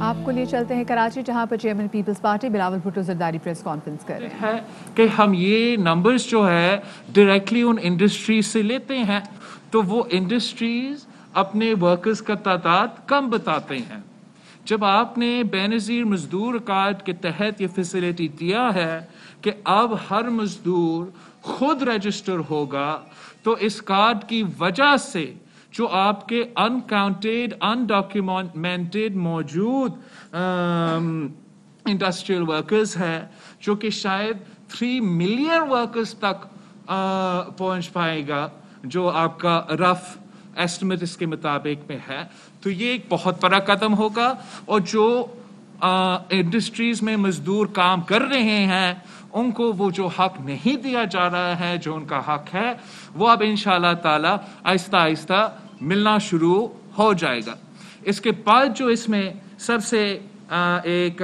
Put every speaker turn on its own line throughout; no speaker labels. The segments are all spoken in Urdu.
آپ کو لیے چلتے ہیں کراچی، جہاں پر chairman Peoples Party Bilawal Bhutto Zardari press conference کر رہے ہیں
کہ ہم یہ نمبرز جو ہے ڈائریکٹلی ان انڈسٹریز سے لیتے ہیں، تو وہ انڈسٹریز اپنے ورکرز کا تعداد کم بتاتے ہیں۔ جب آپ نے بے نظیر مزدور کارڈ کے تحت یہ فیسلٹی دیا ہے کہ اب ہر مزدور خود رجسٹر ہوگا، تو اس کارڈ کی وجہ سے جو آپ کے انکاؤنٹیڈ انڈاکیومنٹڈ موجود انڈسٹریل ورکرز ہیں، جو کہ شاید 3 ملین ورکرز تک پہنچ پائے گا، جو آپ کا رف ایسٹیمیٹ اس کے مطابق میں ہے، تو یہ ایک بہت بڑا قدم ہوگا۔ اور جو انڈسٹریز میں مزدور کام کر رہے ہیں، ان کو وہ جو حق نہیں دیا جا رہا ہے، جو ان کا حق ہے، وہ اب انشاءاللہ تعالی آہستہ آہستہ ملنا شروع ہو جائے گا۔ اس کے بعد جو اس میں سب سے ایک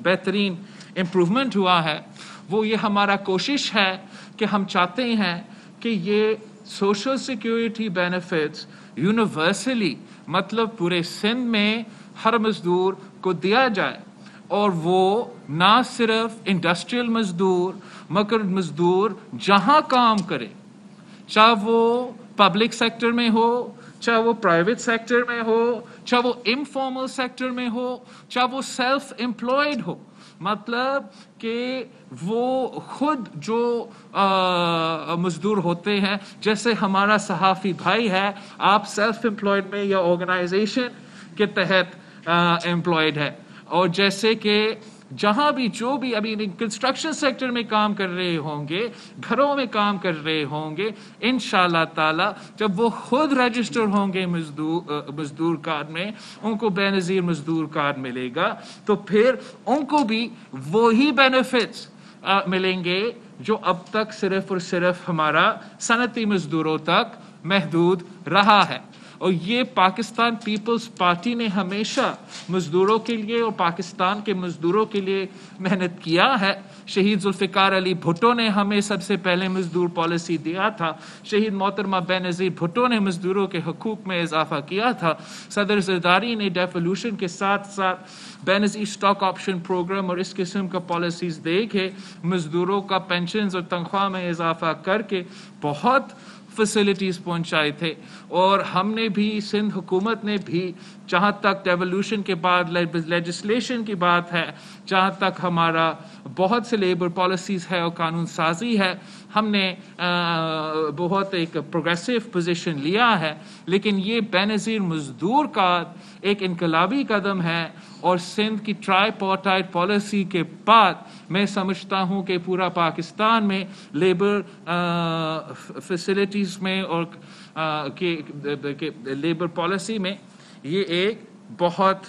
بہترین امپروومنٹ ہوا ہے، وہ یہ ہمارا کوشش ہے کہ ہم چاہتے ہیں کہ یہ سوشل سیکیورٹی بینیفٹس یونیورسلی، مطلب پورے سندھ میں ہر مزدور کو دیا جائے، اور وہ نہ صرف انڈسٹریل مزدور مگر مزدور جہاں کام کرے، چاہے وہ پبلک سیکٹر میں ہو، چاہے وہ پرائیویٹ سیکٹر میں ہو، چاہے وہ انفارمل سیکٹر میں ہو، چاہے وہ سیلف امپلائڈ ہو، مطلب کہ وہ خود جو مزدور ہوتے ہیں، جیسے ہمارا صحافی بھائی ہے، آپ سیلف امپلائڈ میں یا آرگنائزیشن کے تحت امپلائڈ ہے، اور جیسے کہ جہاں بھی جو بھی ابھی کنسٹرکشن سیکٹر میں کام کر رہے ہوں گے، گھروں میں کام کر رہے ہوں گے، انشاءاللہ تعالی جب وہ خود رجسٹر ہوں گے مزدور کارڈ میں، ان کو بے نظیر مزدور کارڈ ملے گا، تو پھر ان کو بھی وہی بینیفٹس ملیں گے جو اب تک صرف اور صرف ہمارا صنعتی مزدوروں تک محدود رہا ہے۔ اور یہ پاکستان پیپلز پارٹی نے ہمیشہ مزدوروں کے لیے اور پاکستان کے مزدوروں کے لیے محنت کیا ہے۔ شہید ذوالفقار علی بھٹو نے ہمیں سب سے پہلے مزدور پالیسی دیا تھا، شہید محترمہ بے نظیر بھٹو نے مزدوروں کے حقوق میں اضافہ کیا تھا، صدر زرداری نے ڈیفولوشن کے ساتھ ساتھ بے نظیر اسٹاک آپشن پروگرام اور اس قسم کا پالیسیز دے کے مزدوروں کا پینشنز اور تنخواہ میں اضافہ کر کے بہت فیسلٹیز پہنچائے تھے۔ اور ہم نے بھی، سندھ حکومت نے بھی، جہاں تک ڈیولوشن کے بعد لیجسلیشن کی بات ہے، جہاں تک ہمارا بہت سے لیبر پالیسیز ہے اور قانون سازی ہے، ہم نے بہت ایک پروگریسو پوزیشن لیا ہے۔ لیکن یہ بے نظیر مزدور کا ایک انقلابی قدم ہے، اور سندھ کی ٹرائی پارٹائٹ پالیسی کے بعد میں سمجھتا ہوں کہ پورا پاکستان میں لیبر فیسلٹیز میں اور لیبر پالیسی میں یہ ایک بہت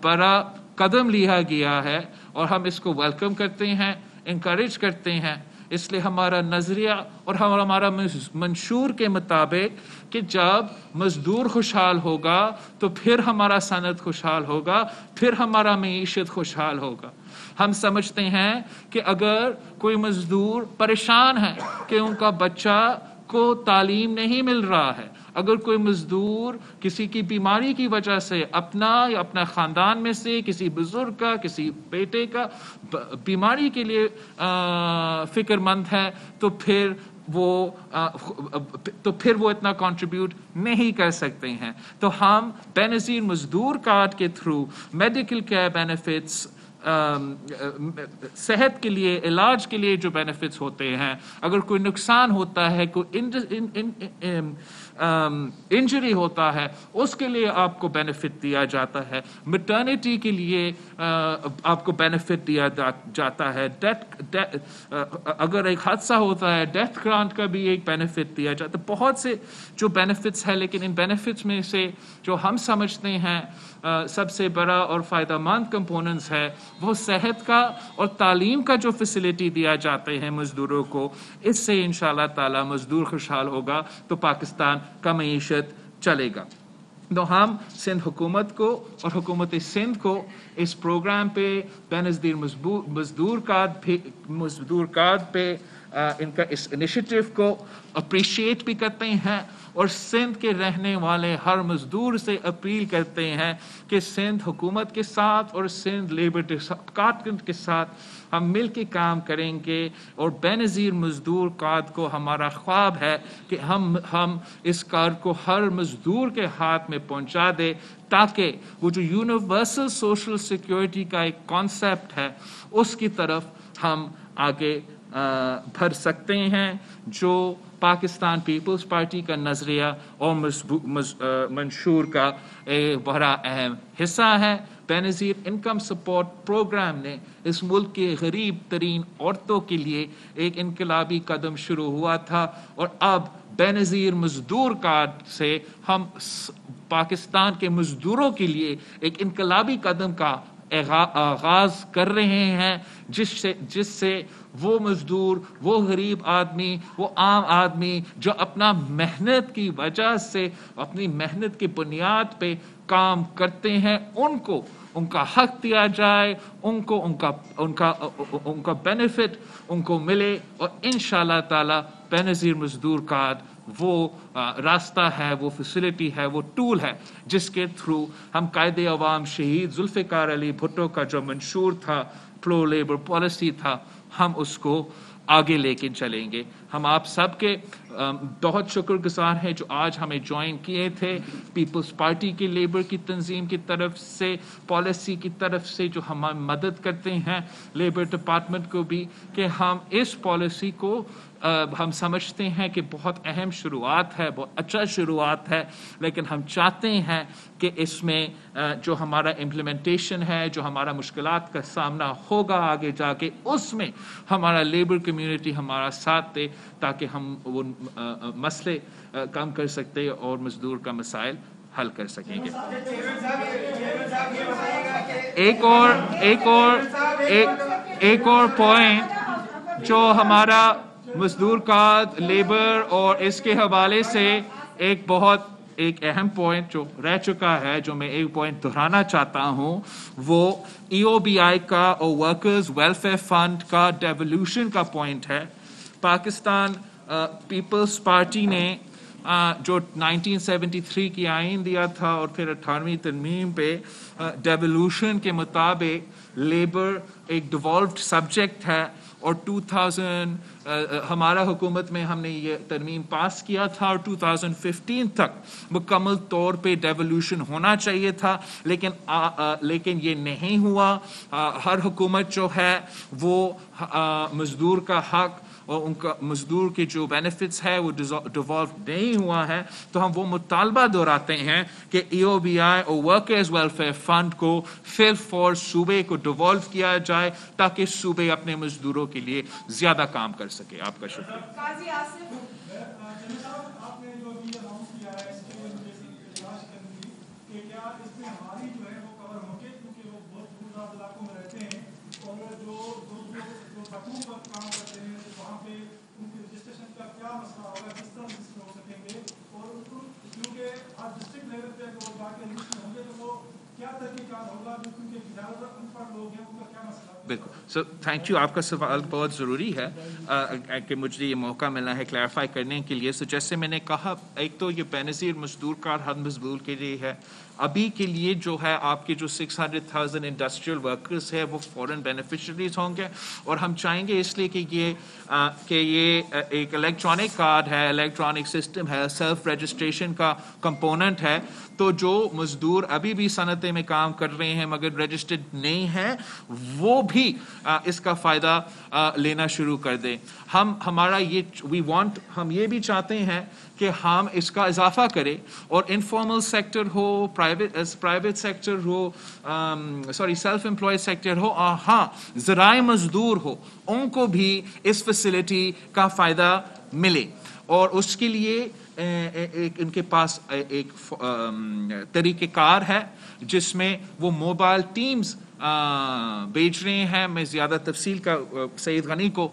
بڑا قدم لیا گیا ہے، اور ہم اس کو ویلکم کرتے ہیں، انکریج کرتے ہیں۔ اس لیے ہمارا نظریہ اور ہمارا منشور کے مطابق کہ جب مزدور خوشحال ہوگا تو پھر ہمارا صنعت خوشحال ہوگا، پھر ہمارا معیشت خوشحال ہوگا۔ ہم سمجھتے ہیں کہ اگر کوئی مزدور پریشان ہے کہ ان کا بچہ کو تعلیم نہیں مل رہا ہے، اگر کوئی مزدور کسی کی بیماری کی وجہ سے اپنا یا اپنا خاندان میں سے کسی بزرگ کا، کسی بیٹے کا بیماری کے لیے فکر مند ہے، تو پھر وہ اتنا کنٹریبیوٹ نہیں کر سکتے ہیں۔ تو ہم بے نظیر مزدور کارڈ کے تھرو میڈیکل کیئر بینیفٹس، صحت کے لیے، علاج کے لیے جو بینیفٹس ہوتے ہیں، اگر کوئی نقصان ہوتا ہے، کوئی انجری ہوتا ہے، اس کے لیے آپ کو بینیفٹ دیا جاتا ہے، مٹرنیٹی کے لیے آپ کو بینیفٹ دیا جاتا ہے، اگر ایک حادثہ ہوتا ہے ڈیتھ گرانٹ کا بھی ایک بینیفٹ دیا جاتا ہے۔ بہت سے جو بینیفٹس ہیں، لیکن ان بینیفٹس میں سے جو ہم سمجھتے ہیں سب سے بڑا اور فائدہ مند کمپوننٹس ہے، وہ صحت کا اور تعلیم کا جو فیسلٹی دیا جاتے ہیں مزدوروں کو، اس سے انشاءاللہ تعالی مزدور خوشحال ہوگا تو پاکستان کا معیشت چلے گا۔ تو ہم سندھ حکومت کو اور حکومت سندھ کو اس پروگرام پہ بے نظیر مزدور کارڈ پہ ان کا اس انیشیٹو کو اپریشیٹ بھی کرتے ہیں اور سندھ کے رہنے والے ہر مزدور سے اپیل کرتے ہیں کہ سندھ حکومت کے ساتھ اور سندھ لیبر ڈپارٹمنٹ کے ساتھ ہم مل کے کام کریں گے اور بے نظیر مزدور کارڈ کو ہمارا خواب ہے کہ ہم اس کارڈ کو ہر مزدور کے ہاتھ میں پہنچا دیں تاکہ وہ جو یونیورسل سوشل سیکیورٹی کا ایک کانسیپٹ ہے اس کی طرف ہم آگے بڑھ سکتے ہیں، جو پاکستان پیپلز پارٹی کا نظریہ اور منشور کا ایک بڑا اہم حصہ ہے۔ بے نظیر انکم سپورٹ پروگرام نے اس ملک کے غریب ترین عورتوں کے لیے ایک انقلابی قدم شروع ہوا تھا، اور اب بے نظیر مزدور کارڈ سے ہم پاکستان کے مزدوروں کے لیے ایک انقلابی قدم کا آغاز کر رہے ہیں، جس سے وہ مزدور، وہ غریب آدمی، وہ عام آدمی جو اپنا محنت کی وجہ سے اپنی محنت کی بنیاد پہ کام کرتے ہیں، ان کا حق دیا جائے، ان کا بینیفٹ ان کو ملے، اور انشاءاللہ تعالی بے نظیر مزدور کارڈ وہ راستہ ہے، وہ فیسلٹی ہے، وہ ٹول ہے جس کے تھرو ہم قائد عوام شہید ذوالفقار علی بھٹو کا جو منشور تھا، پرو لیبر پالیسی تھا، ہم اس کو آگے لے کے چلیں گے۔ ہم آپ سب کے بہت شکر گزار ہیں جو آج ہمیں جوائن کیے تھے، پیپلز پارٹی کے لیبر کی تنظیم کی طرف سے، پالیسی کی طرف سے جو ہماری مدد کرتے ہیں، لیبر ڈپارٹمنٹ کو بھی، کہ ہم اس پالیسی کو ہم سمجھتے ہیں کہ بہت اہم شروعات ہے، بہت اچھا شروعات ہے، لیکن ہم چاہتے ہیں کہ اس میں جو ہمارا امپلیمنٹیشن ہے، جو ہمارا مشکلات کا سامنا ہوگا آگے جا کے، اس میں ہمارا لیبر کمیونٹی ہمارا ساتھ دے تاکہ ہم وہ مسئلے کم کر سکتے اور مزدور کا مسائل حل کر سکیں گے۔ ایک اور پوائنٹ جو ہمارا مزدور کارڈ، لیبر اور اس کے حوالے سے ایک اہم پوائنٹ جو رہ چکا ہے، جو میں ایک پوائنٹ دہرانا چاہتا ہوں، وہ ای او بی آئی کا اور ورکرز ویلفیئر فنڈ کا ڈیولیوشن کا پوائنٹ ہے۔ پاکستان پیپلز پارٹی نے جو 1973 کی آئین دیا تھا اور پھر 18ویں ترمیم پہ ڈیولیوشن کے مطابق لیبر ایک ڈیوالوڈ سبجیکٹ ہے، اور 2000 ہمارا حکومت میں ہم نے یہ ترمیم پاس کیا تھا، اور 2015 تک مکمل طور پہ ڈیولیوشن ہونا چاہیے تھا، لیکن یہ نہیں ہوا۔ ہر حکومت جو ہے وہ مزدور کا حق اور ان کا مزدور کے جو بینیفٹس ہے وہ ڈیوالو نہیں ہوا ہے، تو ہم وہ مطالبہ دہراتے ہیں کہ ای او بی آئی اور ورکرز ویلفیئر فنڈ کو فل فور صوبے کو ڈیوالو کیا جائے تاکہ صوبے اپنے مزدوروں کے لیے زیادہ کام کر سکے۔ آپ کا شکریہ۔ بالکل سو تھینک یو، آپ کا سوال بہت ضروری ہے کہ مجھے یہ موقع ملا ہے کلیئرفائی کرنے کے لیے۔ سو جیسے میں نے کہا، ایک تو یہ بے نظیر مزدور کارڈ ہر مزدور کے لیے ہے۔ ابھی کے لیے جو ہے آپ کے جو 600,000 انڈسٹریل ورکرز ہے وہ فورن بینیفیشریز ہوں گے، اور ہم چاہیں گے اس لیے کہ یہ ایک الیکٹرانک کارڈ ہے، الیکٹرانک سسٹم ہے، سیلف رجسٹریشن کا کمپوننٹ ہے، تو جو مزدور ابھی بھی صنعتیں میں کام کر رہے ہیں مگر رجسٹرڈ نہیں ہیں، وہ بھی اس کا فائدہ لینا شروع کر دیں۔ ہم یہ بھی چاہتے ہیں کہ ہم اس کا اضافہ کریں، اور انفارمل سیکٹر ہو، پرائیویٹ سیکٹر ہو، سیلف امپلائی سیکٹر ہو، اور ہاں ذرائع مزدور ہو، ان کو بھی اس فیسلٹی کا فائدہ ملے، اور اس کے لیے ایک ان کے پاس ایک طریقہ کار ہے جس میں وہ موبائل ٹیمز بیچ رہے ہیں. میں زیادہ تفصیل کا سعید غنی کو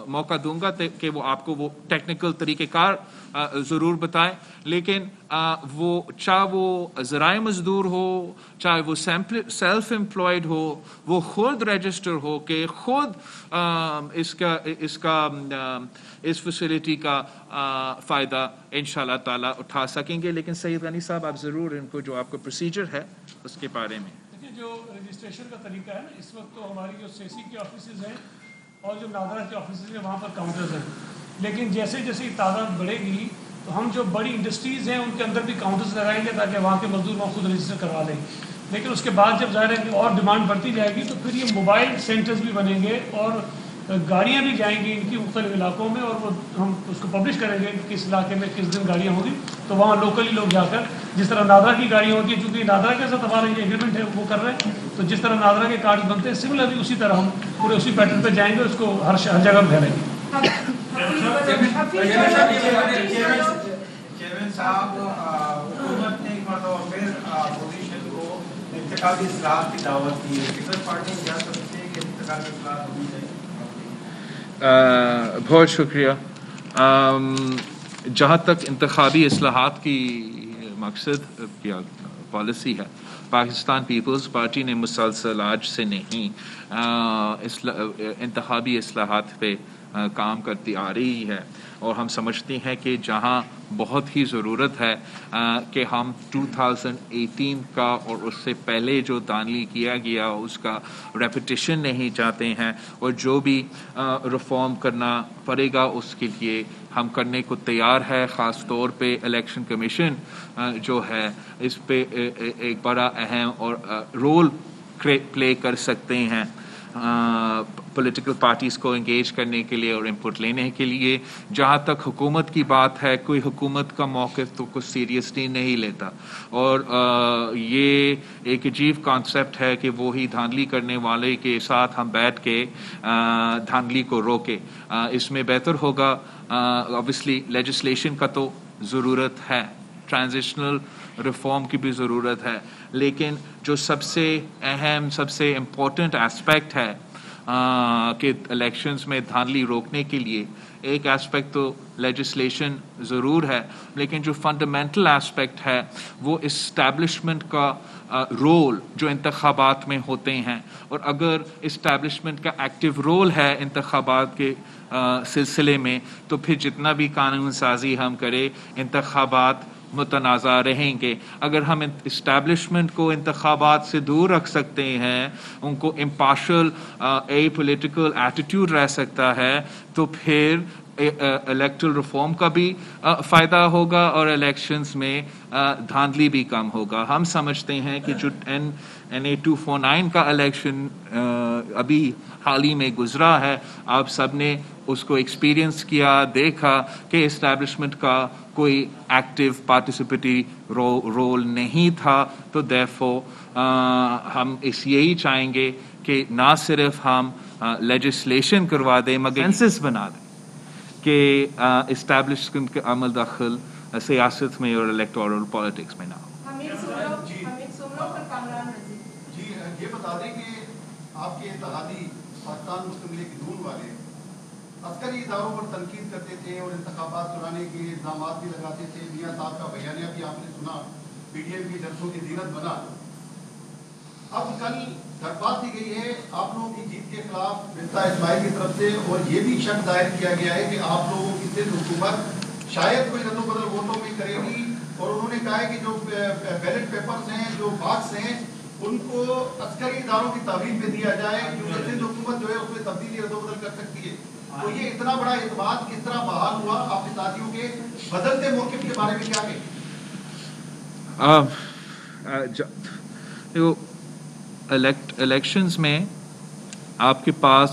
موقع دوں گا کہ وہ آپ کو وہ ٹیکنیکل طریقہ کار ضرور بتائیں. لیکن وہ چاہے وہ ذرائع مزدور ہو, چاہے وہ سیلف امپلائڈ ہو, وہ خود رجسٹر ہو کہ خود اس فیسلٹی کا فائدہ انشاءاللہ تعالیٰ اٹھا سکیں گے. لیکن سعید غنی صاحب آپ ضرور ان کو جو آپ کا پروسیجر ہے اس کے بارے میں.
جو رجسٹریشن کا طریقہ ہے نا, اس وقت تو ہماری جو سیسی کے آفیسز ہیں اور جو نادرا کے آفیسز ہیں وہاں پر کاؤنٹرز ہیں. لیکن جیسے جیسے تعداد بڑھے گی تو ہم جو بڑی انڈسٹریز ہیں ان کے اندر بھی کاؤنٹرز لگائیں گے تاکہ وہاں کے مزدور وہاں خود رجسٹر کروا لیں. لیکن اس کے بعد جب ظاہر ہے کہ اور ڈیمانڈ بڑھتی جائے گی تو پھر یہ موبائل سینٹرز بھی بنیں گے اور گاڑیاں بھی جائیں گی ان کی مختلف علاقوں میں, اور وہ ہم اس کو پبلش کریں گے کہ کس علاقے میں کس دن گاڑیاں ہوں گی. تو وہاں لوکلی لوگ جا کر جس طرح نادرا کی گاڑیاں ہوتی ہیں, چونکہ نادرا کے ساتھ ہمارا یہ ایگریمنٹ ہے وہ کر رہے ہیں, تو جس طرح نادرا کے کارڈ بنتے ہیں سملرلی اسی طرح ہم پورے اسی پیٹرن پہ جائیں گے, اس کو ہر جگہ پھیلیں گے.
چیئرمین صاحب, حکومت نے ایک مرتبہ پھر اپوزیشن کو انتخابی اصلاحات کی دعوت دی ہے. پیپلز پارٹی کیا سمجھتے ہیں کہ انتخابی اصلاحات ہونی چاہیے؟
بہت شکریہ. جہاں تک انتخابی اصلاحات کی مقصد یا پالیسی ہے, پاکستان پیپلز پارٹی نے مسلسل آج سے نہیں انتخابی اصلاحات پہ کام کرتی آ رہی ہے, اور ہم سمجھتے ہیں کہ جہاں بہت ہی ضرورت ہے کہ ہم 2018 کا اور اس سے پہلے جو دھاندلی کیا گیا اس کا ریپیٹیشن نہیں چاہتے ہیں, اور جو بھی ریفارم کرنا پڑے گا اس کے لیے ہم کرنے کو تیار ہے. خاص طور پہ الیکشن کمیشن جو ہے اس پہ ایک بڑا اہم اور رول پلے کر سکتے ہیں پولیٹیکل پارٹیز کو انگیج کرنے کے لیے اور انپٹ لینے کے لیے. جہاں تک حکومت کی بات ہے, کوئی حکومت کا موقف تو کچھ سیریسلی نہیں لیتا, اور یہ ایک عجیب کانسیپٹ ہے کہ وہی دھاندلی کرنے والے کے ساتھ ہم بیٹھ کے دھاندلی کو روکے. اس میں بہتر ہوگا, obviously لیجسلیشن کا تو ضرورت ہے, ٹرانزیشنل ریفارم کی بھی ضرورت ہے, لیکن جو سب سے اہم سب سے امپورٹنٹ ایسپیکٹ ہے کہ الیکشنز میں دھاندلی روکنے کے لیے, ایک ایسپیکٹ تو لیجسلیشن ضرور ہے, لیکن جو فنڈامنٹل ایسپیکٹ ہے وہ اسٹیبلشمنٹ کا رول جو انتخابات میں ہوتے ہیں. اور اگر اسٹیبلشمنٹ کا ایکٹیو رول ہے انتخابات کے سلسلے میں تو پھر جتنا بھی قانون سازی ہم کریں انتخابات متنازع رہیں گے. اگر ہم اسٹیبلشمنٹ کو انتخابات سے دور رکھ سکتے ہیں, ان کو امپارشل اے پولیٹیکل ایٹیٹیوڈ رہ سکتا ہے, تو پھر الیکٹرل ریفارم کا بھی فائدہ ہوگا اور الیکشنز میں دھاندلی بھی کم ہوگا. ہم سمجھتے ہیں کہ جو NA 249 کا الیکشن ابھی حال ہی میں گزرا ہے, آپ سب نے اس کو ایکسپیرینس کیا, دیکھا کہ اسٹیبلشمنٹ کا کوئی ایکٹیو پارٹیسپیٹری رول نہیں تھا. تو therefore ہم یہی چاہیں گے کہ نہ صرف ہم لیجسلیشن کروا دیں مگر سینسس بنا دیں کہ اسٹیبلشمنٹ کے عمل دخل سیاست میں اور الیکٹورل پالیٹکس میں نہ ہو.
جی یہ بتا دیں کہ آپ کے اتحادی پاکستان مسلم لیگ نون والے عسکری اداروں پر تنقید کرتے تھے اور انتخابات کرانے کے الزامات بھی لگاتے تھے. میاں صاحب کا بیانیہ بھی آپ نے سنا, پی ڈی ایم کی جلسوں کی زینت بنا. اب کل درخواست دی گئی ہے آپ لوگوں کی جیت کے خلاف مفتا اسماعیل کی طرف سے, اور یہ بھی شک ظاہر کیا گیا ہے کہ آپ لوگوں کی صرف حکومت شاید کوئی رد و بدل ووٹوں میں کرے گی, اور انہوں نے کہا ہے کہ جو بیلٹ پیپرز ہیں, جو باکس ہیں, ان کو عسکری اداروں کی تعویذ میں دیا جائے کیونکہ سندھ حکومت جو ہے اس میں تبدیلی رد و بدل کر سکتی ہے. تو یہ اتنا بڑا اعتماد کس طرح بحال ہوا؟ آپ اتحادیوں کے بدلتے موقف کے بارے میں کیا کہیں؟
الیکشنز میں آپ کے پاس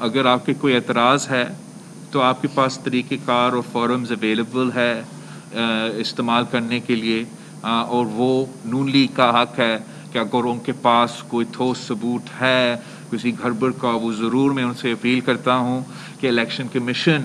اگر آپ کے کوئی اعتراض ہے تو آپ کے پاس طریقہ کار اور فورمز اویلیبل ہے استعمال کرنے کے لیے, اور وہ نون لیگ کا حق ہے کہ اگر ان کے پاس کوئی ٹھوس ثبوت ہے کسی گھڑبڑ کا, وہ ضرور میں ان سے اپیل کرتا ہوں کہ الیکشن کمیشن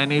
NA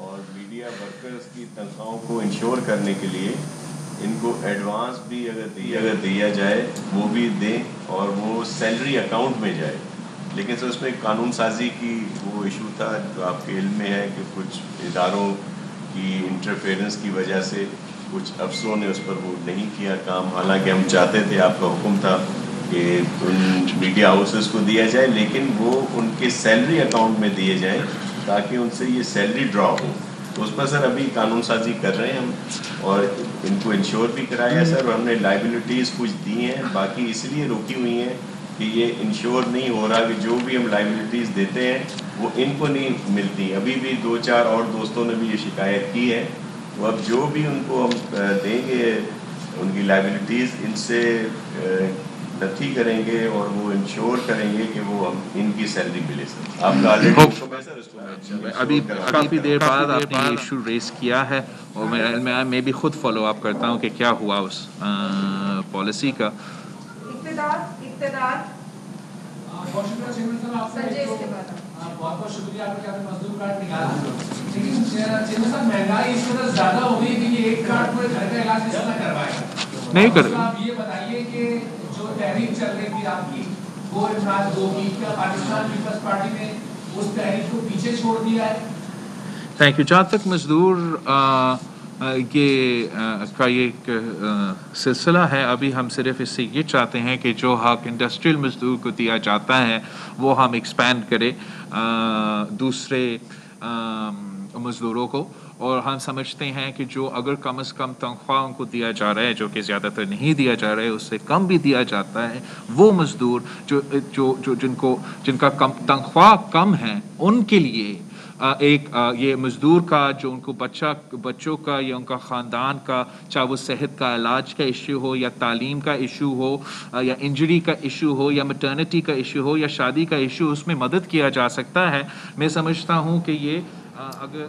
اور میڈیا ورکرز کی تنخواہوں کو انشور کرنے کے لیے ان کو ایڈوانس بھی اگر دیا جائے وہ بھی دیں اور وہ سیلری اکاؤنٹ میں جائے. لیکن سر اس میں قانون سازی کی وہ ایشو تھا جو آپ کے علم میں ہے کہ کچھ اداروں کی انٹرفیئرنس کی وجہ سے کچھ افسروں نے اس پر وہ نہیں کیا کام. حالانکہ ہم چاہتے تھے, آپ کا حکم تھا کہ ان میڈیا ہاؤسز کو دیا جائے لیکن وہ ان کے سیلری اکاؤنٹ میں دیے جائیں تاکہ ان سے یہ سیلری ڈرا ہو. تو اس پر سر ابھی قانون سازی کر رہے ہیں ہم, اور ان کو انشور بھی کرایا ہے سر, اور ہم نے لائبلٹیز کچھ دی ہیں, باقی اس لیے روکی ہوئی ہیں کہ یہ انشور نہیں ہو رہا کہ جو بھی ہم لائبلٹیز دیتے ہیں وہ ان کو نہیں ملتی. ابھی بھی 2-4 اور دوستوں نے بھی یہ شکایت کی ہے. وہ اب جو بھی ان کو ہم دیں گے ان کی لائبلٹیز ان سے نتھی کریں گے اور وہ انشور کریں گے کہ وہ ہم ان کی سیلری ملے. سر آپ کا
ابھی کافی دیر بعد آپ نے یہ ایشو ریز کیا ہے اور میرا علم ہے میں بھی خود فالو اپ کرتا ہوں کہ کیا ہوا اس پالیسی کا.
بہت بہت شکریہ آپ نے مزدور کارڈ نکالا, لیکن چندر صاحب مہنگائی اس وقت زیادہ ہو گئی کہ یہ ایک کارڈ پورے گھر کا علاج کس طرح کروائے
نہیں کر.
آپ یہ بتائیے کہ جو تحریک چل رہی تھی آپ کی وہ افراد دو کی, کیا پاکستان پیپلز پارٹی نے اس تحریک کو پیچھے چھوڑ دیا ہے؟
Thank you. جہاں تک مزدور کا یہ سلسلہ ہے, ابھی ہم صرف اس سے یہ چاہتے ہیں کہ جو حق انڈسٹریل مزدور کو دیا جاتا ہے وہ ہم ایکسپینڈ کریں دوسرے مزدوروں کو. اور ہم سمجھتے ہیں کہ جو اگر کم از کم تنخواہ ان کو دیا جا رہا ہے, جو کہ زیادہ تر نہیں دیا جا رہا ہے, اس سے کم بھی دیا جاتا ہے, وہ مزدور جن کا تنخواہ کم ہے ان کے لیے ایک یہ مزدور کا جو ان کو بچوں کا یا ان کا خاندان کا, چاہے وہ صحت کا علاج کا ایشو ہو یا تعلیم کا ایشو ہو یا انجری کا ایشو ہو یا میٹرنٹی کا ایشو ہو یا شادی کا ایشو, اس میں مدد کیا جا سکتا ہے. میں سمجھتا ہوں کہ یہ اگر